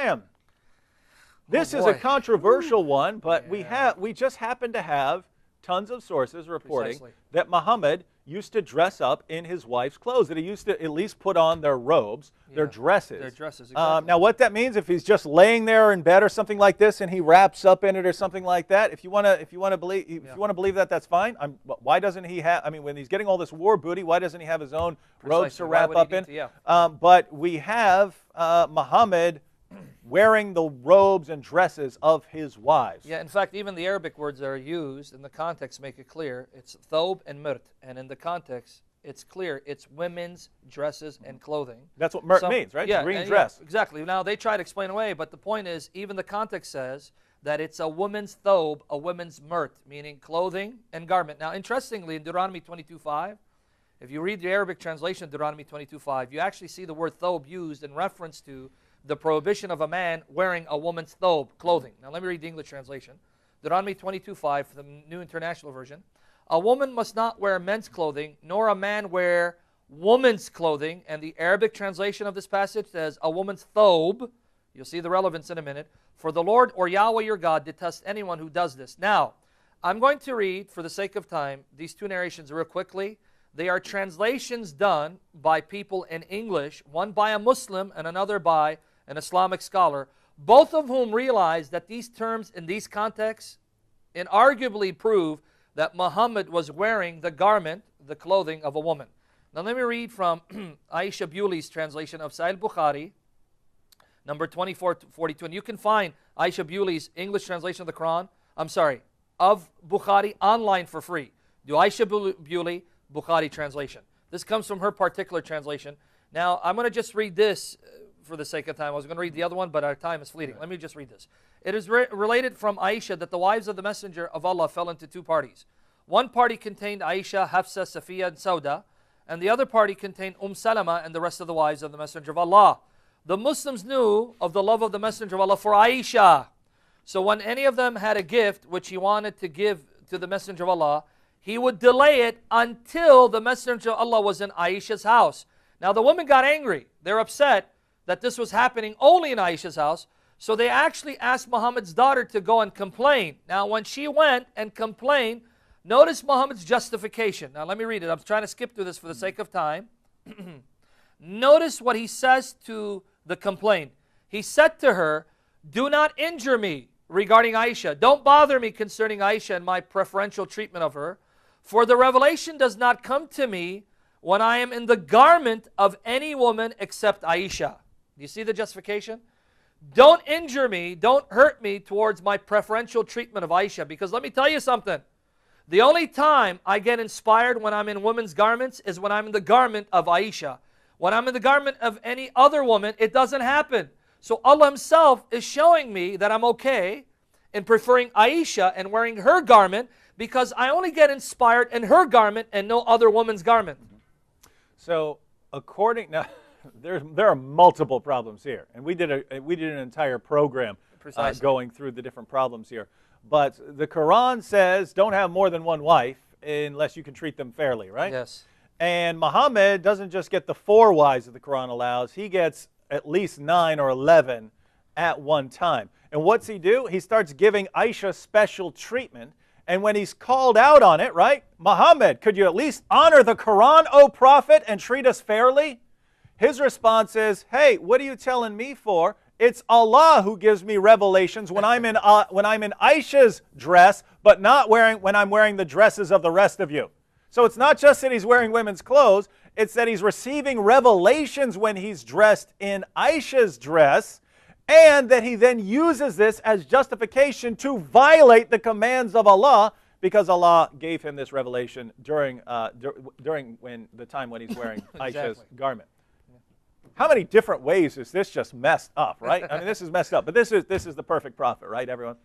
Bam. This is a controversial one, but we just happen to have tons of sources reporting that Muhammad used to dress up in his wife's clothes, that he used to at least put on their robes, their dresses. Their dresses, exactly. Now what that means, if he's just laying there in bed or something like this and he wraps up in it or something like that, if you want to believe that, that's fine. Why doesn't he have, I mean, when he's getting all this war booty, why doesn't he have his own robes to wrap up in? But we have Muhammad wearing the robes and dresses of his wives. Yeah, in fact, even the Arabic words that are used in the context make it clear. It's thob and mirt, and in the context, it's clear. It's women's dresses and clothing. That's what mirt means, right? Yeah, green dress. Yeah, exactly. Now, they try to explain away, but the point is, even the context says that it's a woman's thob, a woman's mirt, meaning clothing and garment. Now, interestingly, in Deuteronomy 22:5, if you read the Arabic translation of Deuteronomy 22:5, you actually see the word thob used in reference to the prohibition of a man wearing a woman's thob, clothing. Now let me read the English translation. Deuteronomy 22:5, the New International Version. A woman must not wear men's clothing, nor a man wear woman's clothing. And the Arabic translation of this passage says, a woman's thob. You'll see the relevance in a minute. For the Lord or Yahweh your God detests anyone who does this. Now, I'm going to read, for the sake of time, these two narrations real quickly. They are translations done by people in English, one by a Muslim and another by an Islamic scholar, both of whom realize that these terms in these contexts inarguably prove that Muhammad was wearing the garment, the clothing of a woman. Now let me read from Aisha Bewley's translation of Sahih Bukhari, number 2442. And you can find Aisha Bewley's English translation of the Quran, of Bukhari online for free. Do Aisha Bewley Bukhari translation. This comes from her particular translation. Now, I'm going to just read this for the sake of time. I was going to read the other one, but our time is fleeting. Let me just read this. It is related from Aisha that the wives of the Messenger of Allah fell into two parties. One party contained Aisha, Hafsa, Safiya, and Sauda, and the other party contained Salama and the rest of the wives of the Messenger of Allah. The Muslims knew of the love of the Messenger of Allah for Aisha. So when any of them had a gift which he wanted to give to the Messenger of Allah, he would delay it until the Messenger of Allah was in Aisha's house. Now the women got angry. They're upset that this was happening only in Aisha's house. So they actually asked Muhammad's daughter to go and complain. Now when she went and complained, notice Muhammad's justification. Now let me read it. I'm trying to skip through this for the sake of time. Notice what he says to the complaint. He said to her, do not injure me regarding Aisha. Don't bother me concerning Aisha and my preferential treatment of her. For the revelation does not come to me when I am in the garment of any woman except Aisha. Do you see the justification? Don't injure me, don't hurt me towards my preferential treatment of Aisha. Because let me tell you something. The only time I get inspired when I'm in women's garments is when I'm in the garment of Aisha. When I'm in the garment of any other woman, it doesn't happen. So Allah Himself is showing me that I'm okay in preferring Aisha and wearing her garment because I only get inspired in her garment and no other woman's garment. So now there are multiple problems here, and we did an entire program going through the different problems here. But the Quran says don't have more than one wife unless you can treat them fairly, right? Yes. And Muhammad doesn't just get the 4 wives that the Quran allows; he gets at least 9 or 11 at one time. And what's he do? He starts giving Aisha special treatment. And when he's called out on it, right? Muhammad, could you at least honor the Quran, O Prophet, and treat us fairly? His response is, hey, what are you telling me for? It's Allah who gives me revelations when I'm in Aisha's dress, but not when I'm wearing the dresses of the rest of you. So it's not just that he's wearing women's clothes, it's that he's receiving revelations when he's dressed in Aisha's dress, and that he then uses this as justification to violate the commands of Allah because Allah gave him this revelation during the time when he's wearing Aisha's garment. How many different ways is this just messed up, right? I mean, this is messed up, but this is the perfect prophet, right, everyone?